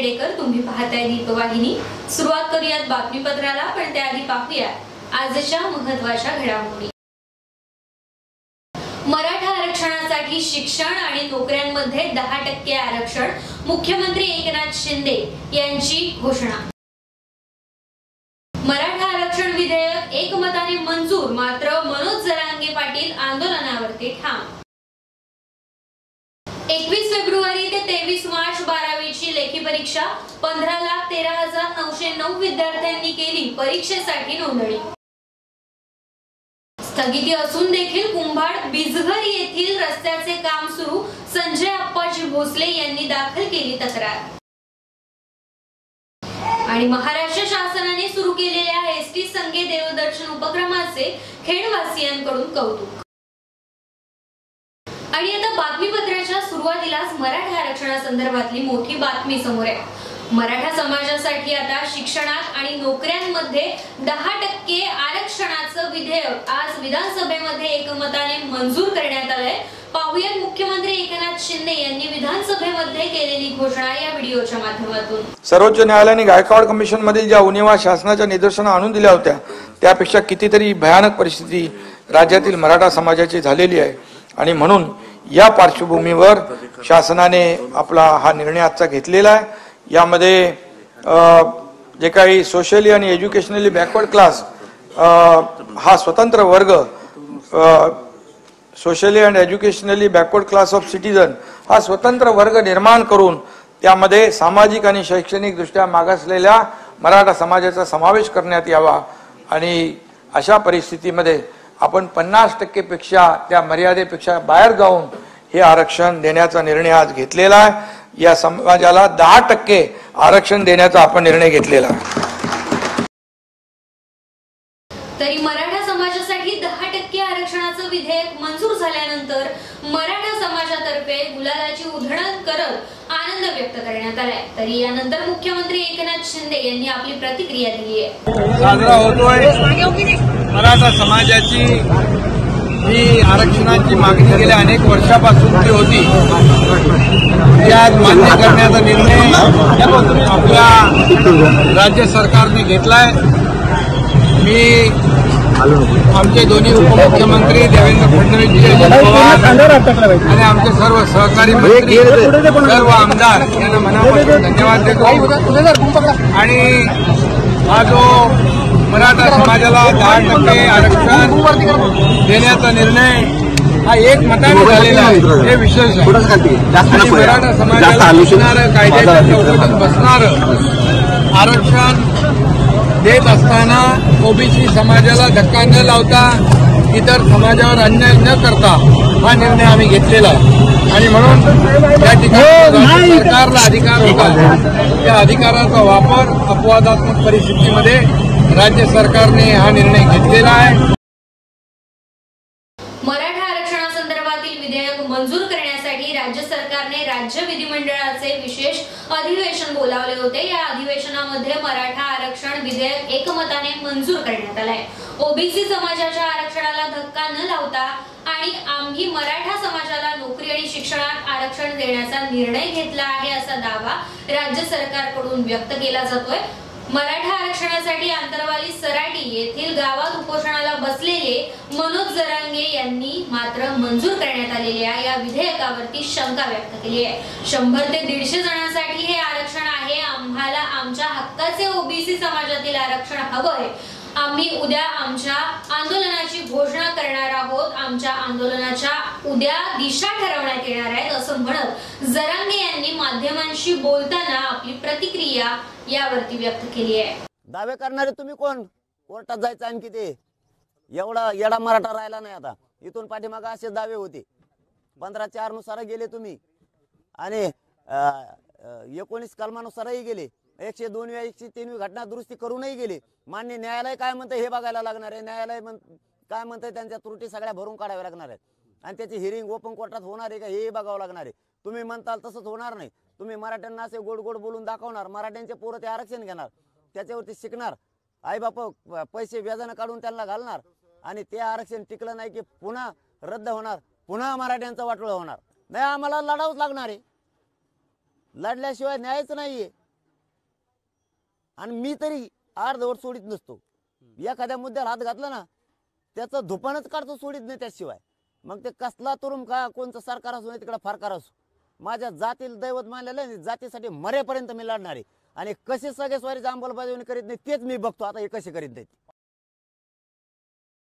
केलेकर, तुम्ही पाहताय दीपवाहिनी। सुरुवात करूयात बातमीपत्राला, पण त्याआधी पाहूया आजच्या महत्त्वाच्या घडामोडी। मराठा आरक्षणासाठी शिक्षण आणि नोकऱ्यांमध्ये 10% आरक्षण, मुख्यमंत्री एकनाथ शिंदे यांची घोषणा। मराठा आरक्षण विधेयक एकमताने मंजूर, मात्र मनोज जरांगे पाटील आंदोलनावरती ठाम। 21 फेब्रुवारी ते 23 मार्च 12वीची लेखी परीक्षा, 15,13,909 विद्यार्थ्यांनी केली परीक्षेसाठी नोंदणी। स्थगिती असून देखील कुंभाड बिजघर येथील रस्त्याचे काम सुरू, संजय अप्पाजी भोसले यांनी दाखल केली तक्रार। आणि महाराष्ट्र शासनाने सुरू केलेल्या एसटी संगे देवदर्शन उपक्रमाचे खेडवासियांकडून कौतुक। आणि आता बातमीपत्राच्या सुरुवातीलाच मराठा आरक्षणासंदर्भातली मोठी बातमी समोर आहे। मराठा समाजासाठी आता शिक्षणात आणि नोकऱ्यांमध्ये 10% आरक्षणाचं विधेयक आज विधानसभेमध्ये एकमताने मंजूर करण्यात आलंय। पाहूयात मुख्यमंत्री एकनाथ शिंदे यांनी विधानसभेमध्ये केलेली घोषणा या व्हिडिओच्या माध्यमातून। सर्वोच्च न्यायालयाने गायकवाड कमिशन मधील ज्या उणिवा शासनाच्या निदर्शनास आणून दिल्या होत्या, त्यापेक्षा कितीतरी भयानक परिस्थिती राज्यातील मराठा समाजाची झालेली आहे। आणि म्हणून या पार्श्वभूमीवर शासनाने आपला हा निर्णय आजचा घेतलेला आहे। यामध्ये जे काही सोशली आणि एज्युकेशनली बॅकवर्ड क्लास हा स्वतंत्र वर्ग, socially and educationally backward class of citizen हा स्वतंत्र वर्ग निर्माण करून त्यामध्ये सामाजिक आणि शैक्षणिक दृष्ट्या मागासलेल्या मराठा समाजाचा समावेश करण्यात यावा। आणि अशा परिस्थितीमध्ये आपण 50% पेक्षा, त्या मर्यादेपेक्षा बाहेर जाऊन हे आरक्षण देण्याचा निर्णय आज घेतलेला आहे। या समाजाला 10% आरक्षण देण्याचा आपण निर्णय घेतलेला आहे। तरी मराठा समाजासाठी 10% आरक्षणाचं विधेयक मंजूर झाल्यानंतर मराठा समाजातर्फे गुलालाची उधळण करत आनंद व्यक्त करण्यात आलाय। तरी यानंतर मुख्यमंत्री एकनाथ शिंदे यांनी आपली प्रतिक्रिया दिली आहे। साजरा होतोय मराठा समाजाची ही आरक्षणाची मागणी गेल्या अनेक वर्षापासून ती होती, ती आज मान्य करण्याचा निर्णय आपल्या राज्य सरकारने घेतलाय। मी आमचे दोन्ही उपमुख्यमंत्री देवेंद्र फडणवीस आणि आमचे सर्व सहकारी मंत्री, सर्व आमदार यांना मनापासून धन्यवाद देतो। आणि हा जो मराठा समाजाला 10% आरक्षण देण्याचा निर्णय हा एक मताने झालेला आहे, हे विशेष आहे। मराठा समाजाला कायद्याच्या चौकटीत बसणारं आरक्षण देत असताना ओबीसी समाजाला धक्का न लावता, इतर समाजावर अन्याय न करता हा निर्णय आम्ही घेतलेला आहे। आणि म्हणून या ठिकाणी सरकारला अधिकार होता, त्या अधिकाराचा वापर अपवादात्मक परिस्थितीमध्ये राज्य सरकारने हा निर्णय घेतलेला आहे। मराठा आरक्षणासंदर्भातील विधेयक मंजूर करण्यासाठी राज्य सरकारने राज्य विधिमंडळाचे विशेष अधिवेशन बोलावले होते। या अधिवेशनामध्ये मराठा आरक्षण विधेयक एकमताने मंजूर करण्यात आले। ओबीसी समाजाच्या आरक्षणाला धक्का न लावता आणि आम्ही मराठा समाजाला नोकरी आणि शिक्षणात आरक्षण देण्याचा निर्णय घेतला आहे, असा दावा राज्य सरकारकडून व्यक्त केला जातोय। मराठा आरक्षणासाठी आंतरवाली सराटी येथील गावात उपोषणाला बसलेले मनोज जरांगे यांनी मात्र मंजूर करण्यात आलेल्या या विधेयकावरती शंका व्यक्त केली आहे। 100 ते 150 जणांसाठी हे आरक्षण आहे, आम्हाला आमच्या हक्काचे ओबीसी समाजातील आरक्षण हवंय। आम्ही उद्या आमच्या आंदोलनाची घोषणा करणार आहोत, आमच्या आंदोलनाच्या उद्या दिशा ठरवण्यात येणार आहे, असं म्हणत जरांगे यांनी माध्यमांशी बोलताना आपली प्रतिक्रिया यावरती व्यक्त केली आहे। दावे करणारे तुम्ही कोण? कोर्टात जायचं आणखी ते एवढा येडा मराठा राहिला नाही आता। इथून पाठीमागे असे दावे होते, 15/4 नुसार गेले तुम्ही आणि 19 कलमानुसारही गेले, 102 103 घटना दुरुस्ती करूनही गेले। मान्य न्यायालय काय म्हणतं हे बघायला लागणार आहे। न्यायालय काय म्हणतं त्यांच्या त्रुटी सगळ्या भरून काढाव्या लागणार आहेत आणि त्याची हिअरिंग ओपन कोर्टात होणार आहे का हे बघावं लागणार आहे। तुम्ही म्हणताल तसंच होणार नाही। तुम्ही मराठ्यांना असे गोड गोड बोलून दाखवणार, मराठ्यांचे पोरं ते आरक्षण घेणार, त्याच्यावरती शिकणार, आई बाप पैसे व्याजाने काढून त्यांना घालणार आणि ते आरक्षण टिकलं नाही की पुन्हा रद्द होणार, पुन्हा मराठ्यांचा वाटोळा होणार। नाही, आम्हाला लढावंच लागणार आहे, लढल्याशिवाय न्यायच नाहीये। आणि मी तरी अर्धवट सोडित नसतो. एखाद्या मुद्द्याला हात घातला ना त्याचं धुपानच काढतो, सोडित नाही त्याशिवाय. मग ते कसला तुरुम का कोणतं सरकार असो नाही तिकडे फारकार असो, माझ्या जातील दैवत मानलेलं आहे, जातीसाठी मरेपर्यंत मी लढणार आहे. आणि कसे सगळे स्वारीची अंमलबजावणी करीत नाही तेच मी बघतो आता, हे कसे करीत नाहीत.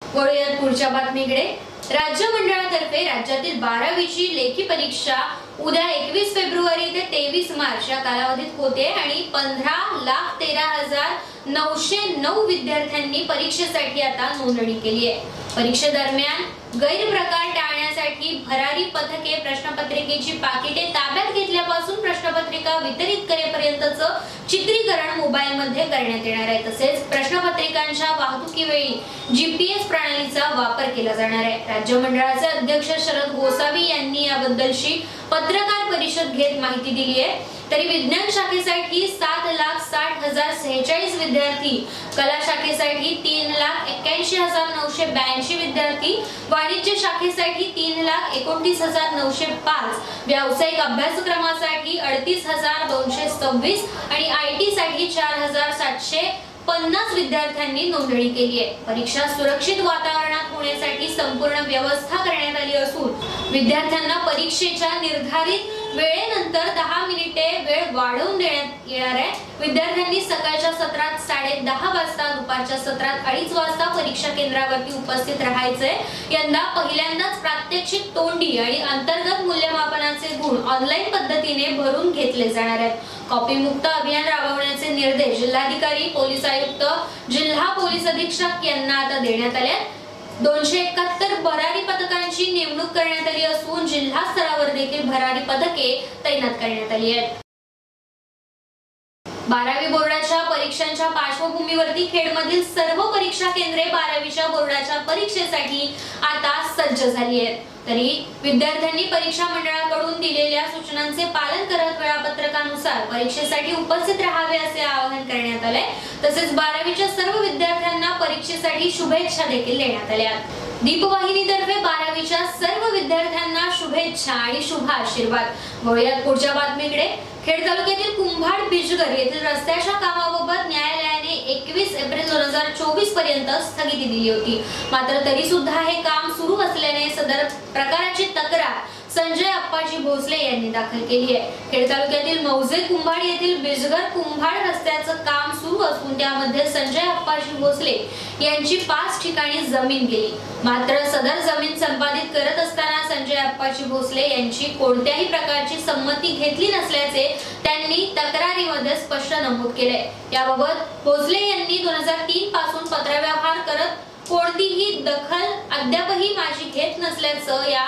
वळूयात पुढच्या बातमीकडे. राज्य मंडळातर्फे राज्यातील 12वीची लेखी परीक्षा उद्या 21 फेब्रुवारी ते 23 मार्च या कालावधीत होते आणि 15,13,909 विद्यार्थ्यांनी परीक्षेसाठी आता नोंदणी केली आहे. परीक्षेदरम्यान गैरप्रकार टाळण्यासाठी भरारी पथके प्रश्नपत्रिकेची पाकिटे ताब्यात घेतल्यापासून प्रश्नपत्रिका वितरित करेपर्यंतचं चित्रीकरण मोबाईलमध्ये करण्यात येणार आहे. तसेच प्रश्नपत्रिकांच्या वाहतुकीवेळी जीपीएस प्रणालीचा वापर केला जाणार आहे. राज्य मंडळाचे अध्यक्ष शरद गोसावी यांनी याबद्दलची पत्रकार परिषद घेत माहिती दिली आहे. तरी विज्ञान शाखेसाठी 7,60,046 विद्यार्थी, कला शाखेसाठी 3,81,982 विद्यार्थी, वाणिज्य शाखेसाठी 3,29,905, व्यावसायिक अभ्यासक्रमासाठी 38,226 आणि IT साठी 4,750 विद्यार्थ्यांनी नोंदणी केली आहे. परीक्षा सुरक्षित वातावरणात होण्यासाठी संपूर्ण व्यवस्था करण्यात आली असून विद्यार्थ्यांना परीक्षेच्या निर्धारित वेळेनंतर 10 मिनिटे वेळ वाढवून देण्यात येणार आहे. विद्यार्थ्यांनी सकाळच्या सत्रात 10:30 वाजता, दुपारच्या सत्रात 2:30 वाजता परीक्षा केंद्रावरती उपस्थित राहायचंय. यंदा पहिल्यांदाच प्रात्यक्षिक, तोंडी आणि अंतर्गत मूल्यमापनाचे गुण ऑनलाईन पद्धतीने भरून घेतले जाणार आहेत. कॉपीमुक्त अभियान राबवण्याचे निर्देश जिल्हाधिकारी, पोलीस आयुक्त, जिल्हा पोलीस अधीक्षक यांना आता देण्यात आले. 271 भरारी पथकांची नेमणूक करण्यात आली असून जिल्हा स्तरावर देखील भरारी पथके तैनात करण्यात आली आहेत. 12वी बोर्डाच्या परीक्षांच्या पार्श्वभूमीवरती खेडमधील सर्व परीक्षा केंद्रे 12वीच्या बोर्डाच्या परीक्षेसाठी आता सज्ज झाली आहेत. तरी विद्यार्थ्यांनी परीक्षा मंडळाकडून दिलेल्या सूचनांचे पालन करत वेळापत्रकानुसार परीक्षेसाठी उपस्थित राहावे असे आवाहन करण्यात आले. तसेच 12वीच्या सर्व विद्यार्थ्यांना परीक्षेसाठी शुभेच्छा देखील देण्यात आल्या. दीपवाहिनीतर्फे 12वीच्या सर्व विद्यार्थ्यांना शुभेच्छा आणि शुभ आशीर्वाद. वळूयात पुढच्या बातमीकडे. खेड तालुक्यातील कुंभाड बिजगर येथील रस्त्याच्या कामाबाबत न्यायालयाने 21 एप्रिल 2024 पर्यंत स्थगिती दिली होती. मात्र तरी सुद्धा हे काम सुरू असल्याने सदर प्रकाराची तक्रार संजय अप्पाजी भोसले यांनी दाखल केली आहे. खेड तालुक्यातील मौजे कुंभाड येथील बिजगर कुंभाड रस्त्याचं काम सुरू असून त्यामध्ये संजय अप्पाजी भोसले यांची 5 ठिकाणी जमीन गेली. मात्र सदर जमीन संपादित करत असताना संजय अप्पाजी भोसले यांची कोणत्याही प्रकारची संमती घेतली नसल्याचे त्यांनी तक्रारीमध्ये स्पष्ट नमूद केले. याबाबत भोसले यांनी 2003 पासून पत्रव्यवहार करत कोणतीही दखल अद्यापही माझी घेत नसल्याचं या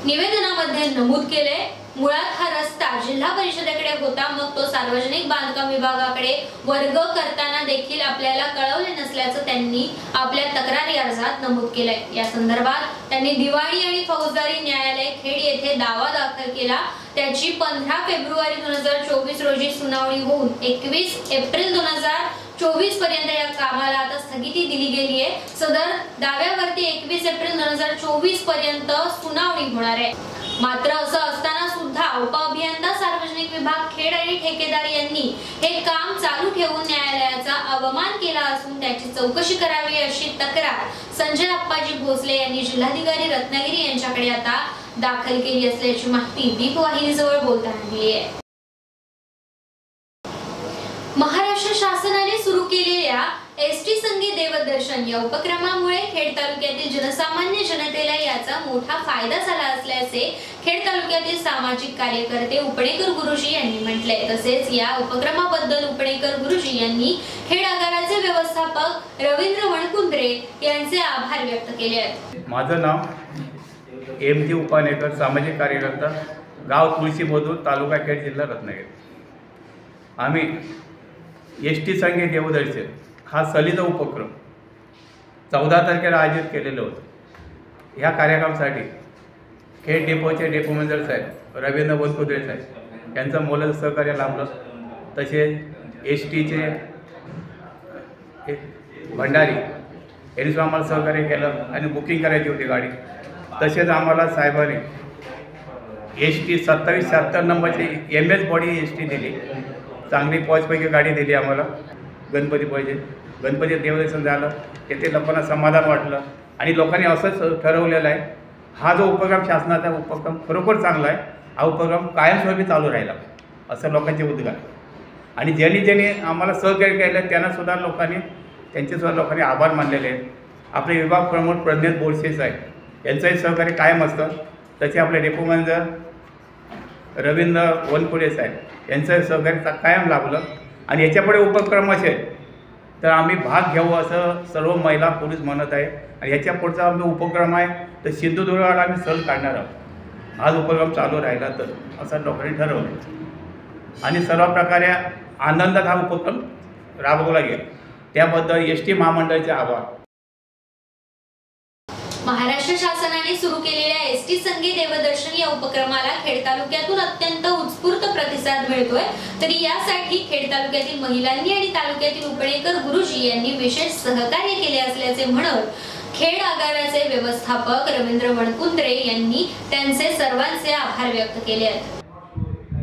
निवेदनामध्ये नमूद केले. मुळात हा रस्ता जिल्हा परिषदेकडे होता, मग तो सार्वजनिक बांधकाम विभागाकडे वर्ग करताना देखील आपल्याला कळवले नसल्याचं त्यांनी आपल्या तक्रारी अर्जात नमूद केलंय. या संदर्भात त्यांनी दिवाणी आणि फौजदारी न्यायालय खेड येथे दावा दाखल केला. त्याची 15 फेब्रुवारी 2024 रोजी सुनावणी होऊन 21 एप्रिल 2024 पर्यंत या कामाला आता स्थगिती दिली गेली आहे. सदर दाव्यावरती 21 एप्रिल 2024 पर्यंत सुनावणी होणार आहे. मात्र असं असताना सुद्धा उपअभियंता सार्वजनिक विभाग खेड आणि ठेकेदार यांनी हे काम चालू ठेवून न्यायालयाचा अवमान केला असून त्याची चौकशी करावी अशी तक्रार संजय अप्पाजी भोसले यांनी जिल्हाधिकारी रत्नागिरी यांच्याकडे आता दाखल केली असल्याची माहिती दीपवाहिनीजवळ बोलताना दिली आहे. महाराष्ट्र शासनाने सुरू केलेल्या एसटी संगी देवदर्शन या उपक्रमामुळे खेड तालुक्यातील जनसामान्य जनतेला याचा मोठा फायदा झाला असल्याचे खेड तालुक्यातील सामाजिक कार्यकर्ते उपणेकर गुरुजी यांनी म्हटले. तसेच या उपक्रमाबद्दल उपणेकर गुरुजी यांनी खेड आगाराचे व्यवस्थापक रवींद्र वणकुंद्रे यांचे आभार व्यक्त केले आहेत. माझं नाव एम.जी. उपणेकर, सामाजिक कार्यकर्ता, गाव तुळशीमधूर, तालुका खेड, जिल्हा रत्नागिरी. आम्ही एसटी संगी देवदर्शन हा सलित उपक्रम 14 तारखेला आयोजित केलेलं होतं. ह्या कार्यक्रमासाठी खेड डेपोचे डेपो मॅनेजर साहेब रवींद्र वनकुंद्रे साहेब यांचं मोलाचं सहकार्य लाभलं. तसेच एस टीचे भंडारी यांनी आम्हाला सहकार्य केलं आणि बुकिंग करायची होती गाडी. तसेच आम्हाला साहेबांनी एस टी 2776 नंबरची MS बॉडी एस टी दिली. चांगली पॉजपैकी गाडी दिली आम्हाला. गणपती पाहिजे, गणपती देवदर्शन झालं, तेथे लोकांना समाधान वाटलं आणि लोकांनी असंच ठरवलेलं आहे. हा जो उपक्रम शासनाचा उपक्रम खरोखर चांगला आहे. हा उपक्रम कायमस्वरूपी चालू राहिला असं लोकांचे उद्गार. आणि ज्यांनी आम्हाला सहकार्य केलं त्यांनासुद्धा लोकांनी आभार मानलेले आहेत. आपले विभाग प्रमुख प्रज्ञेश बोरसे साहेब यांचंही सहकार्य कायम असतं. तसे आपले डेपो मॅनेजर रवींद्र वनकुडे साहेब यांचं सहकार्य कायम लाभलं. आणि याच्यापुढे उपक्रम असेल तर आम्ही भाग घेऊ असं सर्व महिला पुरुष म्हणत आहे. आणि ह्याच्या पुढचा आमचा उपक्रम आहे तर सिंधुदुर्गाला आम्ही सहल काढणार आहोत. हाच उपक्रम चालू राहिला तर असं लोकांनी ठरवलं आणि सर्व प्रकारे आनंदात हा उपक्रम राबवला गेला. त्याबद्दल एसटी महामंडळाचे आभार. महाराष्ट्र शासनाने सुरू केलेल्या एसटी संघी देवदर्शन या उपक्रमाला खेड तालुक्यातून अत्यंत उत्स्फूर्त प्रतिसाद मिळतोय. तरी यासाठी खेड तालुक्यातील महिलांनी आणि तालुक्यातील उपणेकर गुरुजी यांनी विशेष सहकार्य केले असल्याचे म्हणत खेड आगाराचे व्यवस्थापक रवींद्र वणकुंद्रे यांनी त्यांचे सर्वांचे आभार व्यक्त केले आहेत.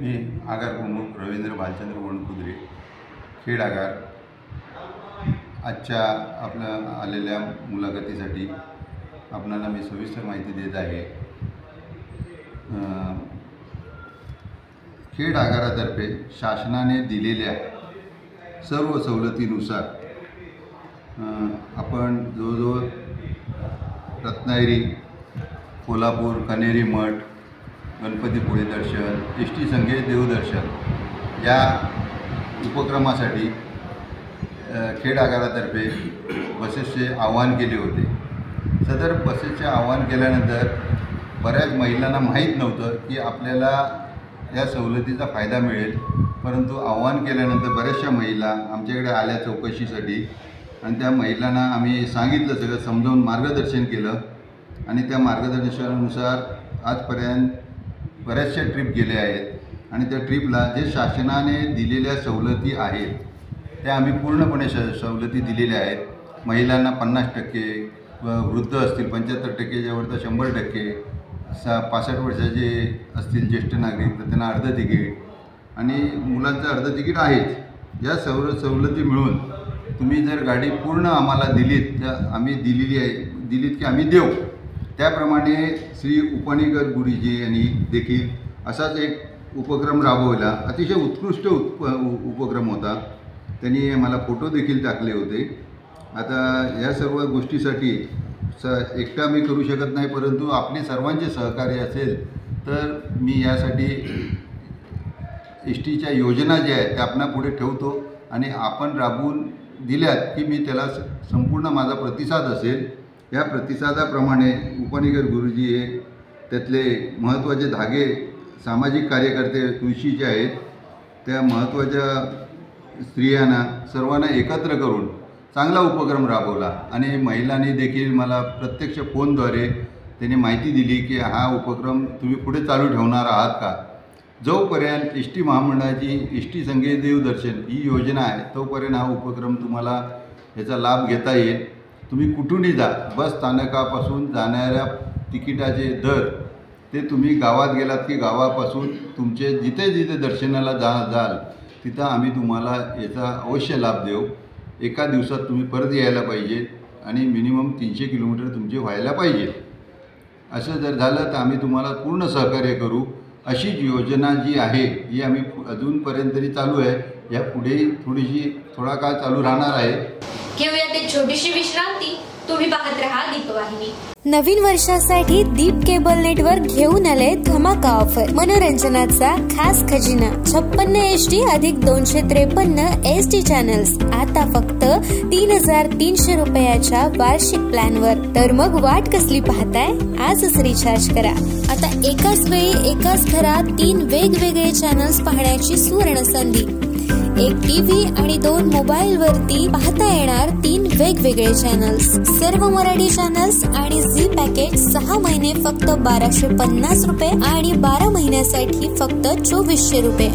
मी आगार प्रमुख रवींद्र भालचंद्र वणकुंद्रे, खेड आगार. आजच्या आपल्या आलेल्या मुलाखतीसाठी आपणाला मी सविस्तर माहिती देत आहे. खेड आगारातर्फे शासनाने दिलेल्या सर्व सवलतीनुसार आपण जवळजवळ रत्नागिरी, कोल्हापूर, कनेरी मठ, गणपतीपुळे दर्शन, एसटी संघे देवदर्शन या उपक्रमासाठी खेड आगारातर्फे बसेसचे आवाहन केले होते. सदर बसेसचे आवाहन केल्यानंतर बऱ्याच महिलांना माहीत नव्हतं की आपल्याला या सवलतीचा फायदा मिळेल. परंतु आवाहन केल्यानंतर बऱ्याचशा महिला आमच्याकडे आल्या चौकशीसाठी आणि त्या महिलांना आम्ही सांगितलं, सगळं समजावून मार्गदर्शन केलं आणि त्या मार्गदर्शनानुसार आजपर्यंत बऱ्याचशा ट्रिप गेल्या आहेत आणि त्या ट्रिपला जे शासनाने दिलेल्या सवलती आहेत त्या आम्ही पूर्णपणे सवलती दिलेल्या आहेत. महिलांना 50%, वृद्ध असतील 75%च्या वर तर 100%, 65 वर्षाचे असतील ज्येष्ठ नागरिक तर त्यांना अर्ध तिकीट आणि मुलांचं अर्ध तिकीट आहेच. या सवलती मिळून तुम्ही जर गाडी पूर्ण आम्हाला दिलीत तर आम्ही दिलीत की आम्ही देऊ. त्याप्रमाणे श्री उपणेकर गुरुजी यांनी देखील असाच एक उपक्रम राबवला. अतिशय उत्कृष्ट उपक्रम होता. त्यांनी मला फोटो देखील टाकले होते. आता या सर्व गोष्टीसाठी एकटा मी करू शकत नाही, परंतु आपले सर्वांचे सहकार्य असेल तर मी यासाठी एस टीच्या योजना ज्या आहेत त्या आपणा पुढे ठेवतो आणि आपण राबवून दिल्यात की मी त्याला संपूर्ण माझा प्रतिसाद असेल. या प्रतिसादाप्रमाणे उपणेकर गुरुजी हे त्यातले महत्त्वाचे धागे सामाजिक कार्यकर्ते तुळशीचे आहेत. त्या महत्त्वाच्या स्त्रियांना सर्वांना एकत्र करून चांगला उपक्रम राबवला आणि महिलांनी देखील मला प्रत्यक्ष फोनद्वारे त्यांनी माहिती दिली की हा उपक्रम तुम्ही पुढे चालू ठेवणार आहात का. जोपर्यंत एस टी महामंडळाची एस टी संघे देवदर्शन ही योजना आहे तोपर्यंत हा उपक्रम तुम्हाला याचा लाभ घेता येईल. तुम्ही कुठूनही जा, बस स्थानकापासून जाणाऱ्या तिकिटाचे दर ते तुम्ही गावात गेलात की गावापासून तुमचे जिथे जिथे दर्शनाला जाल तिथं आम्ही तुम्हाला याचा अवश्य लाभ देऊ. एका दिवसात तुम्ही परत यायला पाहिजे आणि मिनिमम 300 किलोमीटर तुमचे व्हायला पाहिजे. असं जर झालं तर आम्ही तुम्हाला पूर्ण सहकार्य करू. अशी योजना जी आहे ही आम्ही अजूनपर्यंत तरी चालू आहे. या पुढे थोडा काळ चालू राहणार आहे. घेऊयात एक छोटीशी विश्रांती. तुम्ही पाहत रहा दीपवाहिनी. नवीन वर्षासाठी दीप केबल नेटवर्क घेऊन आले धमाका ऑफर. मनोरंजनाचा खास खजिना 56 HD अधिक 253 SD चॅनल्स आता फक्त 3300 रुपयाच्या वार्षिक प्लॅनवर. तर मग वाट कसली पाहताय, आजच रिचार्ज करा. आता एकाच वेळी एकाच घरात 3 वेगवेगळे चॅनल्स पाहण्याची सुवर्ण संधी. एक टीव्ही आणि 2 मोबाईल वरती पाहता येणार 3 वेगवेगळे चॅनल्स. सर्व मराठी चॅनल्स आणि झी पॅकेज 6 महिने फक्त 1250 रुपये आणि 12 महिन्यासाठी फक्त 2400 रुपये.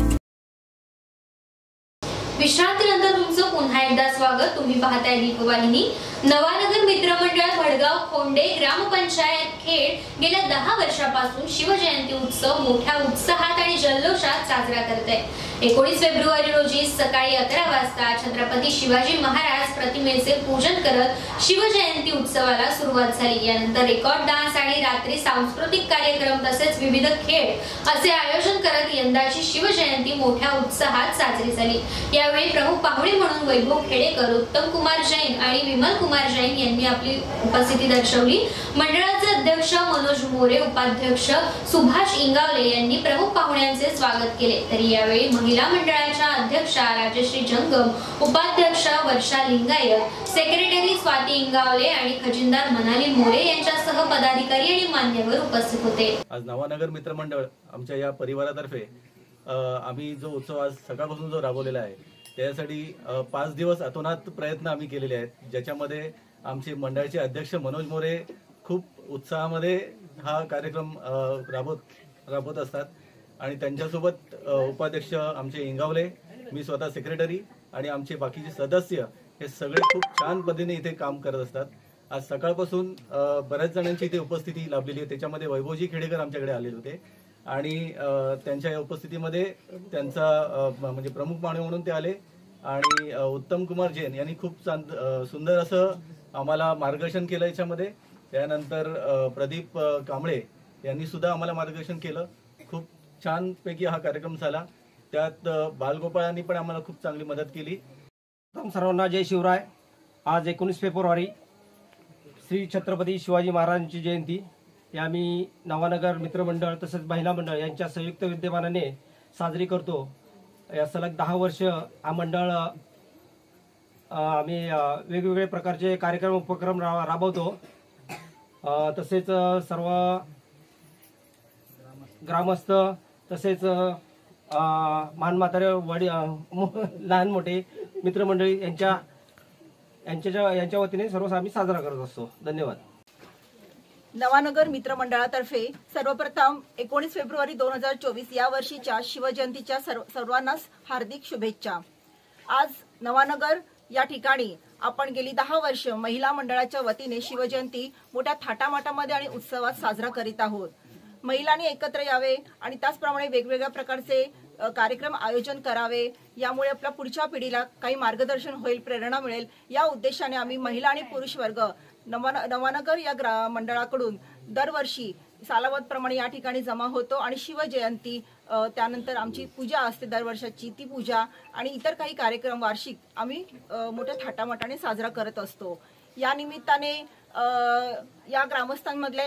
विश्रांतीनंतर तुमचं पुन्हा एकदा स्वागत. तुम्ही पाहताय दीपवाहिनी. नवानगर मित्रमंडळ भडगाव खोंडे ग्रामपंचायत खेड गेल्या 10 वर्षापासून शिवजयंती उत्सव मोठ्या उत्साहात आणि जल्लोषात साजरा करत आहे. 19 फेब्रुवारी रोजी सकाळी 11 वाजता छत्रपती शिवाजी महाराज प्रतिमेचे पूजन करत शिवजयंती उत्सवाला सुरुवात झाली. यानंतर रेकॉर्ड डान्स आणि रात्री सांस्कृतिक कार्यक्रम तसेच विविध खेळ असे आयोजन करत यंदाची शिवजयंती मोठ्या उत्साहात साजरी झाली. यावेळी प्रमुख पाहुणे म्हणून वैभव खेडेकर, उत्तम कुमार जैन आणि विमल कुमार जैन यांनी आपली उपस्थिती दर्शवली. मंडळाचे अध्यक्ष मनोज मोरे, उपाध्यक्ष सुभाष इंगावले यांनी प्रमुख पाहुण्यांचे स्वागत केले. तरी यावेळी महिला मंडळाच्या अध्यक्षा राजश्री जंगम, उपाध्यक्ष वर्षा लिंगायत, सेक्रेटरी स्वाती इंगावले आणि खजिनदार मनाली मोरे यांच्यासह पदाधिकारी आणि मान्यवर उपस्थित होते. आज नवानगर मित्रमंडळ आमच्या या परिवारातर्फे आम्ही जो उत्सव आज सकाळपासून जो राबवलेला आहे त्यासाठी 5 दिवस अतोनात प्रयत्न आम्ही केलेले आहेत, ज्याच्यामध्ये आमचे मंडळाचे अध्यक्ष मनोज मोरे खूप उत्साहामध्ये हा कार्यक्रम राबवत असतात आणि त्यांच्यासोबत उपाध्यक्ष आमचे इंगावले, मी स्वतः सेक्रेटरी आणि आमचे बाकीचे सदस्य हे सगळे खूप छान पद्धतीने इथे काम करत असतात. आज सकाळपासून बऱ्याच जणांची इथे उपस्थिती लाभलेली आहे. त्याच्यामध्ये वैभवजी खेडेकर आमच्याकडे आलेले होते आणि त्यांच्या या उपस्थितीमध्ये त्यांचा म्हणजे प्रमुख पाहुणे म्हणून ते आले आणि उत्तम कुमार जैन यांनी खूप सुंदर असं आम्हाला मार्गदर्शन केलं याच्यामध्ये. त्यानंतर प्रदीप कांबळे यांनी सुद्धा आम्हाला मार्गदर्शन केलं. खूप छानपैकी हा कार्यक्रम झाला. त्यात बालगोपाळांनी पण आम्हाला खूप चांगली मदत केली. सर्वांना जय शिवराय. आज 19 फेब्रुवारी श्री छत्रपती शिवाजी महाराजांची जयंती ही आम्ही नवानगर मित्रमंडळ तसेच महिला मंडळ यांच्या संयुक्त विद्यमानाने साजरी करतो. या सलग 10 वर्ष हा मंडळ आम्ही वेगवेगळे प्रकारचे कार्यक्रम उपक्रम राबवतो. तसेच सर्व ग्रामस्थ तसेच म्हातारे लहान मोठे मित्रमंडळी यांच्या वतीने सर्व आम्ही साजरा करत असतो. धन्यवाद. नवानगर मित्रमंडळातर्फे सर्वप्रथम 19 फेब्रुवारी 2024 या वर्षीच्या शिवजयंतीच्या सर्वांनाच हार्दिक शुभेच्छा. आज नवानगर या ठिकाणी आपण गेली 10 वर्ष महिला मंडळाच्या वतीने शिवजयंती मोठ्या थाटामाटामध्ये आणि उत्सवात साजरा करीत आहोत. महिलांनी एकत्र यावे आणि त्याचप्रमाणे वेगवेगळ्या प्रकारचे कार्यक्रम आयोजन करावे, यामुळे आपल्या पुढच्या पिढीला काही मार्गदर्शन होईल, प्रेरणा मिळेल, या उद्देशाने आम्ही महिला आणि पुरुष वर्ग नवानगर या मंडळाकडून दरवर्षी सालावतप्रमाणे या ठिकाणी जमा होतो आणि शिवजयंती त्यानंतर आमची पूजा असते दरवर्षाची, ती पूजा आणि इतर काही कार्यक्रम वार्षिक आम्ही मोठ्या थाटामाटाने साजरा करत असतो. या निमित्ताने या ग्रामस्थांमधल्या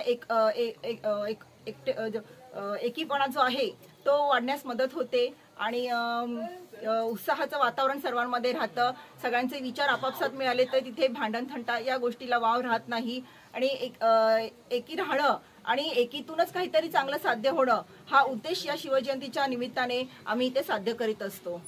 एकीपणा जो आहे तो वाढण्यास मदत होते आणि उत्साहाचं वातावरण सर्वांमध्ये राहतं. सगळ्यांचे विचार आपापसात मिळाले तर तिथे भांडण थंटा या गोष्टीला वाव राहत नाही आणि एकी राहणं आणि एकीतूनच काहीतरी चांगलं साध्य होणं हा उद्देश या शिवजयंतीच्या निमित्ताने आम्ही इथे साध्य करीत असतो.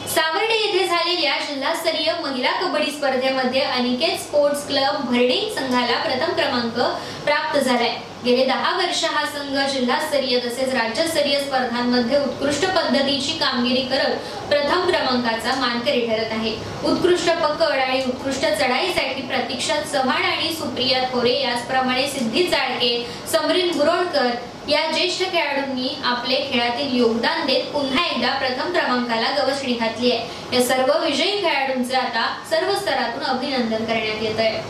सावर्डे येथे झालेल्या जिल्हास्तरीय महिला कबड्डी स्पर्धेमध्ये अनिकेत स्पोर्ट्स क्लब भरडी संघाला प्रथम क्रमांक प्राप्त झालाय. गेले 10 वर्ष हा संघ जिल्हास्तरीय तसेच राज्यस्तरीय स्पर्धांमध्ये उत्कृष्ट पद्धतीची कामगिरी करत प्रथम क्रमांकाचा मानकरी ठरत आहे. उत्कृष्ट पकड आणि उत्कृष्ट चढाईसाठी प्रतीक्षा चव्हाण आणि सुप्रिया थोरे, याचप्रमाणे सिद्धी चाळके, समरीन गुरोणकर या ज्येष्ठ खेळाडूंनी आपले खेळातील योगदान देत पुन्हा एकदा प्रथम क्रमांकाला गवसणी घातली आहे. या सर्व विजयी खेळाडूंचे आता सर्व स्तरातून अभिनंदन करण्यात येत आहे.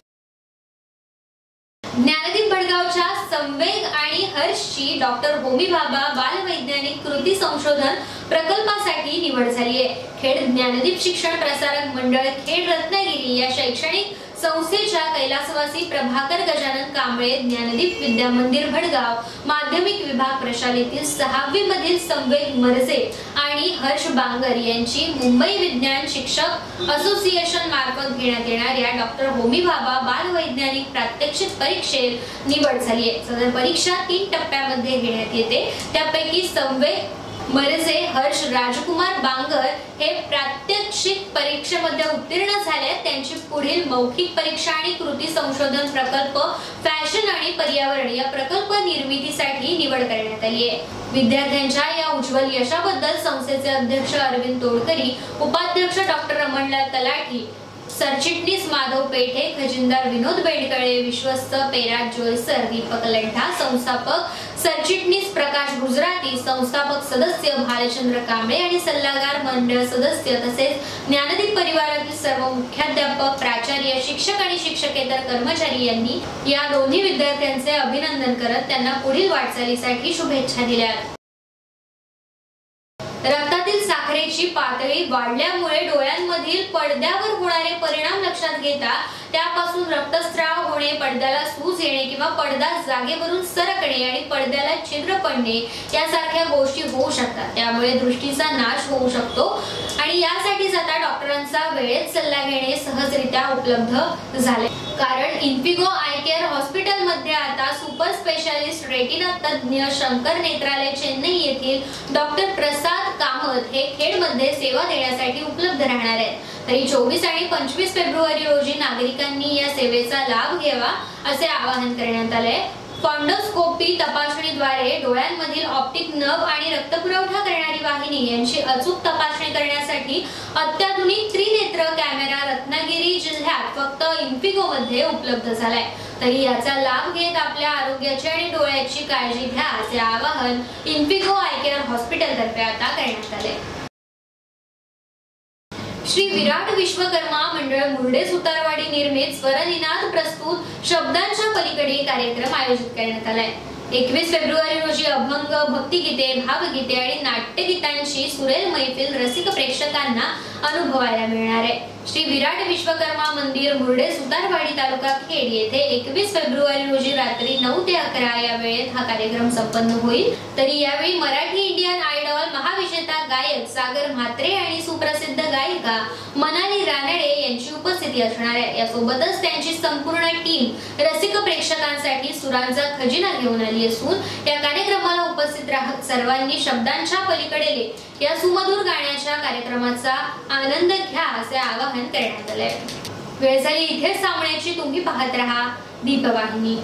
ज्ञानदीप भडगावच्या संवेग आणि हर्षची डॉक्टर होमी भाभा बालवैज्ञानिक कृती संशोधन प्रकल्पासाठी निवड झाली आहे. खेड ज्ञानदीप शिक्षण प्रसारक मंडळ खेड रत्नागिरी या शैक्षणिक संस्थेच्या कैलासवासी प्रभाकर गजानन कांबळे ज्ञानदीप विद्या मंदिर भडगाव माध्यमिक विभाग प्रशालेतील 6वी मधील संवेग मरजे आणि हर्ष बांगर यांची मुंबई विज्ञान शिक्षक असोसिएशन मार्फत घेण्यात येणाऱ्या डॉक्टर होमी भाभा बालवैज्ञानिक प्रात्यक्षिक परीक्षेत निवड झाली आहे. सदर परीक्षा 3 टप्प्यामध्ये घेण्यात येते. त्यापैकी संवेग मरजे हर्ष राजकुमार बांगर हे प्रात्यक्षिक परीक्षेमध्ये उत्तीर्ण झाले। त्यांची पुढील मौखिक परीक्षा आणि कृती संशोधन प्रकल्प फॅशन आणि पर्यावरण या प्रकल्प निर्मितीसाठी निवड करण्यात आली आहे। विद्यार्थ्यांच्या या उज्ज्वल यशाबद्दल संस्थेचे अध्यक्ष अरविंद तोडकरी, उपाध्यक्ष डॉक्टर रमणलाल तलाठी, सरचिटणीस माधव पेठे, खजिनदार विनोद बेडकळे, विश्वस्त पेराज जोयसर, दीपक लंठा, संस्थापक सरचिटणीस प्रकाश गुजराती, संस्थापक सदस्य भालचंद्र कांबळे आणि सल्लागार मंडळ सदस्य तसेच ज्ञानदीप परिवारातील सर्व मुख्याध्यापक, प्राचार्य, शिक्षक आणि शिक्षकेतर कर्मचारी यांनी या दोन्ही विद्यार्थ्यांचे अभिनंदन करत त्यांना पुढील वाटचालीसाठी शुभेच्छा दिल्या। रक्तातील साखरेची पातळी वाढल्यामुळे डोळ्यांमधील पडद्यावर होणारे परिणाम लक्षात घेता त्यापासून रक्तस्राव होणे, पडद्याला सूज येणे किंवा पडदा जागेवरून सरकणे आणि पडद्याला छिद्र पडणे यासारख्या गोष्टी होऊ शकतात। त्यामुळे दृष्टीचा नाश होऊ शकतो आणि यासाठी आता डॉक्टरांचा वेळेत सल्ला घेणे सहजरित्या उपलब्ध झाले। कारण इन्फिगो आय केअर हॉस्पिटल मध्ये आता सुपर स्पेशालिस्ट रेटिना तज्ञ शंकर नेत्रालय चेन्नई येथील डॉक्टर प्रसाद कामत हे खेडमध्ये सेवा देण्यासाठी उपलब्ध राहणार आहेत। तरी 24 आणि 25 फेब्रुवारी रोजी नागरिकांनी या सेवेचा लाभ घ्यावा असे आवाहन करण्यात आले। फॉन्डोस्कोपी तपासणीद्वारे डोळ्यांमधील ऑप्टिक नर्व आणि रक्तपुरवठा करणारी वाहिनी यांची अचूक तपासणी करण्यासाठी अत्याधुनिक त्रिनेत्र कॅमेरा रत्नागिरी जिल्ह्यात फक्त इन्फिगो मध्ये उपलब्ध झालाय। तरी याचा लाभ घेत आपल्या आरोग्याची आणि डोळ्याची काळजी घ्या असे आवाहन इन्फिगो आय केअर हॉस्पिटल तर्फे आता करण्यात आले। श्री विराट विश्वकर्मा मंडळ मुर्डे सुतारवाडी निर्मित स्वरनिनाद प्रस्तुत शब्दांच्या पलीकडे कार्यक्रम आयोजित करण्यात आलाय। 21 फेब्रुवारी रोजी अभंग, भक्तिगीते, भावगीते आणि नाट्यगीतांची सुरेल मैफिल रसिक प्रेक्षकांना अनुभवायला मिळणार आहे। श्री विराट विश्वकर्मा मंदिर मुर्डे सुतारवाडी तालुका खेड येथे 21 फेब्रुवारी रोजी रात्री 9 ते 11 या वेळेत हा कार्यक्रम संपन्न होईल। तरी यावेळी मराठी इंडियन आयडॉल महाविजेता गायक सागर म्हात्रे आणि सुप्रसिद्ध गायिका मनाली रानडे यांची उपस्थिती असणार आहे। यासोबतच त्यांची संपूर्ण टीम रसिक प्रेक्षकांसाठी सुरांचा खजिना घेऊन आली असून या कार्यक्रमाला उपस्थित राहत सर्वांनी शब्दांच्या पलीकडे या सुमधुर गाण्याच्या कार्यक्रमाचा आनंद घ्या असे आवाहन करण्यात आले। वेळ झाली इथेच थांबण्याची, तुम्ही पाहत रहा दीपवाहिनी।